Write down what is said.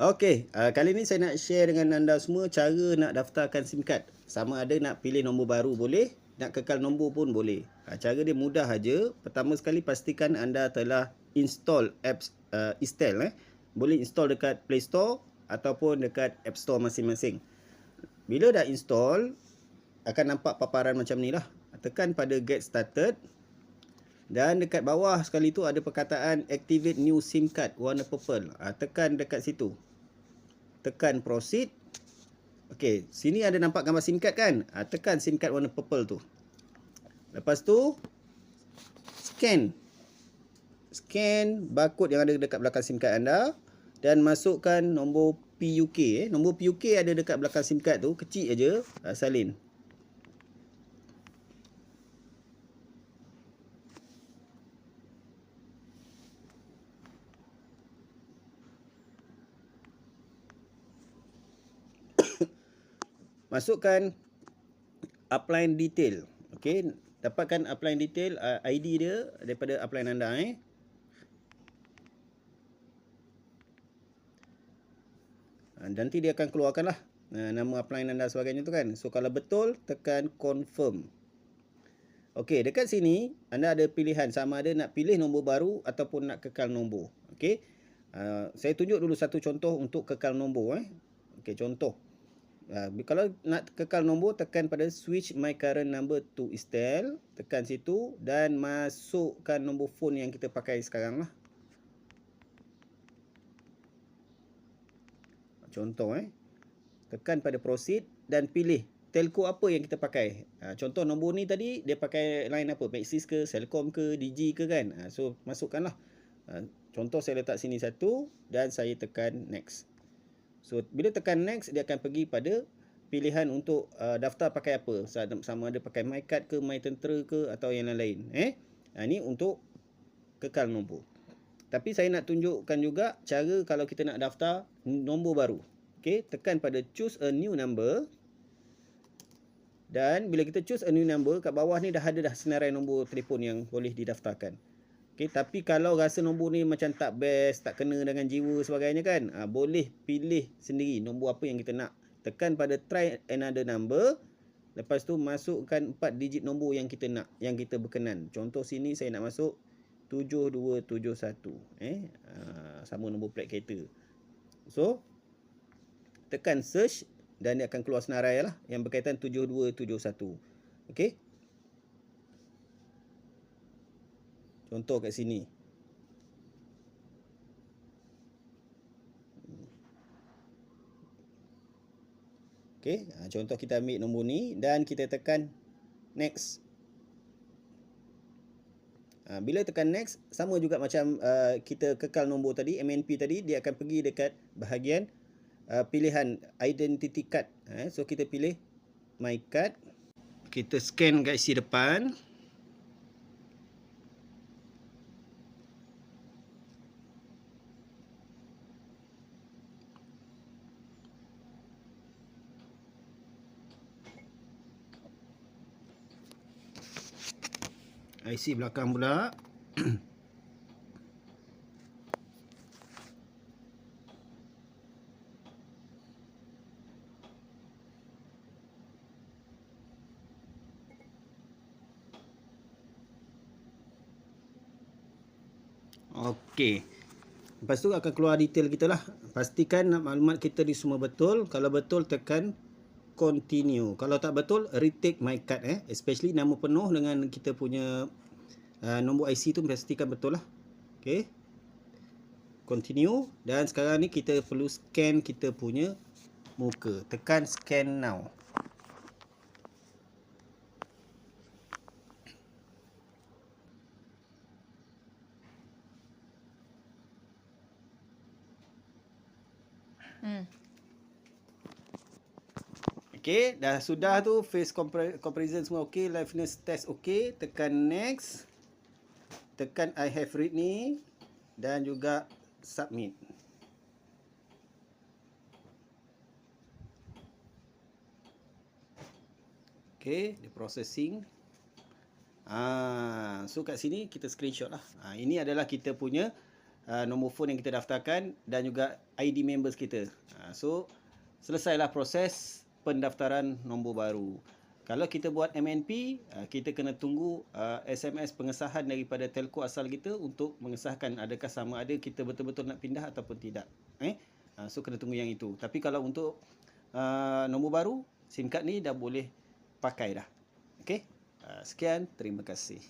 Okey, kali ni saya nak share dengan anda semua cara nak daftarkan SIM card. Sama ada nak pilih nombor baru boleh, nak kekal nombor pun boleh. Cara dia mudah aja. Pertama sekali pastikan anda telah install apps Istel. Boleh install dekat Play Store ataupun dekat App Store masing-masing. Bila dah install, akan nampak paparan macam ni lah. Tekan pada Get Started. Dan dekat bawah sekali tu ada perkataan Activate New SIM Card warna purple. Tekan dekat situ. Tekan Proceed. Okey, sini ada nampak gambar SIM card kan? Tekan SIM card warna purple tu. Lepas tu Scan barcode yang ada dekat belakang SIM card anda dan masukkan nombor PUK. Nombor PUK ada dekat belakang SIM card tu, kecil aja, salin. Masukkan upline detail. Okey, dapatkan upline detail, ID dia daripada upline anda nanti dia akan keluarkan lah nama upline anda sebagainya tu kan. So kalau betul, tekan confirm. Okey, dekat sini anda ada pilihan sama ada nak pilih nombor baru ataupun nak kekal nombor. Okey, saya tunjuk dulu satu contoh untuk kekal nombor. Okey, contoh. Kalau nak kekal nombor, tekan pada switch my current number to Istel. Tekan situ dan masukkan nombor phone yang kita pakai sekarang lah. Contoh tekan pada proceed dan pilih telco apa yang kita pakai. Contoh nombor ni tadi dia pakai line apa? Maxis ke, Celcom ke, Digi ke kan? So masukkanlah. Contoh saya letak sini satu dan saya tekan next. So bila tekan next, dia akan pergi pada pilihan untuk daftar pakai apa. Sama ada pakai MyCard ke, MyTentera ke atau yang lain-lain. Ini untuk kekal nombor. Tapi saya nak tunjukkan juga cara kalau kita nak daftar nombor baru. Okey, tekan pada choose a new number. Dan bila kita choose a new number, kat bawah ni dah ada senarai nombor telefon yang boleh didaftarkan. Okey, tapi kalau rasa nombor ni macam tak best, tak kena dengan jiwa sebagainya kan, boleh pilih sendiri nombor apa yang kita nak. Tekan pada try another number. Lepas tu masukkan 4 digit nombor yang kita nak, yang kita berkenan. Contoh sini saya nak masuk 7271. Sama nombor plat kereta. So tekan search dan dia akan keluar senarai lah yang berkaitan 7271. Okey. Contoh kat sini. Okey, contoh kita ambil nombor ni dan kita tekan next. Bila tekan next, sama juga macam kita kekal nombor tadi, MNP tadi, dia akan pergi dekat bahagian pilihan identity card. So kita pilih my card. Kita scan kat isi depan. IC belakang pula. Okey. Lepas tu akan keluar detail kita lah. Pastikan maklumat kita di semua betul. Kalau betul, tekan continue. Kalau tak betul, retake my card. Especially nama penuh dengan kita punya nombor IC tu pastikan betul lah. Okey. Continue. Dan sekarang ni kita perlu scan kita punya muka. Tekan scan now. Okey, dah sudah tu face comparison semua okey, liveness test okey, tekan next. Tekan I have read ni dan juga submit. Okey, dia processing. So kat sini kita screenshot lah. Ini adalah kita punya nombor phone yang kita daftarkan dan juga ID members kita. So selesailah proses pendaftaran nombor baru. Kalau kita buat MNP, kita kena tunggu SMS pengesahan daripada telco asal kita untuk mengesahkan adakah sama ada kita betul-betul nak pindah ataupun tidak. So kena tunggu yang itu. Tapi kalau untuk nombor baru, SIM card ni dah boleh pakai dah. Okey. Sekian, terima kasih.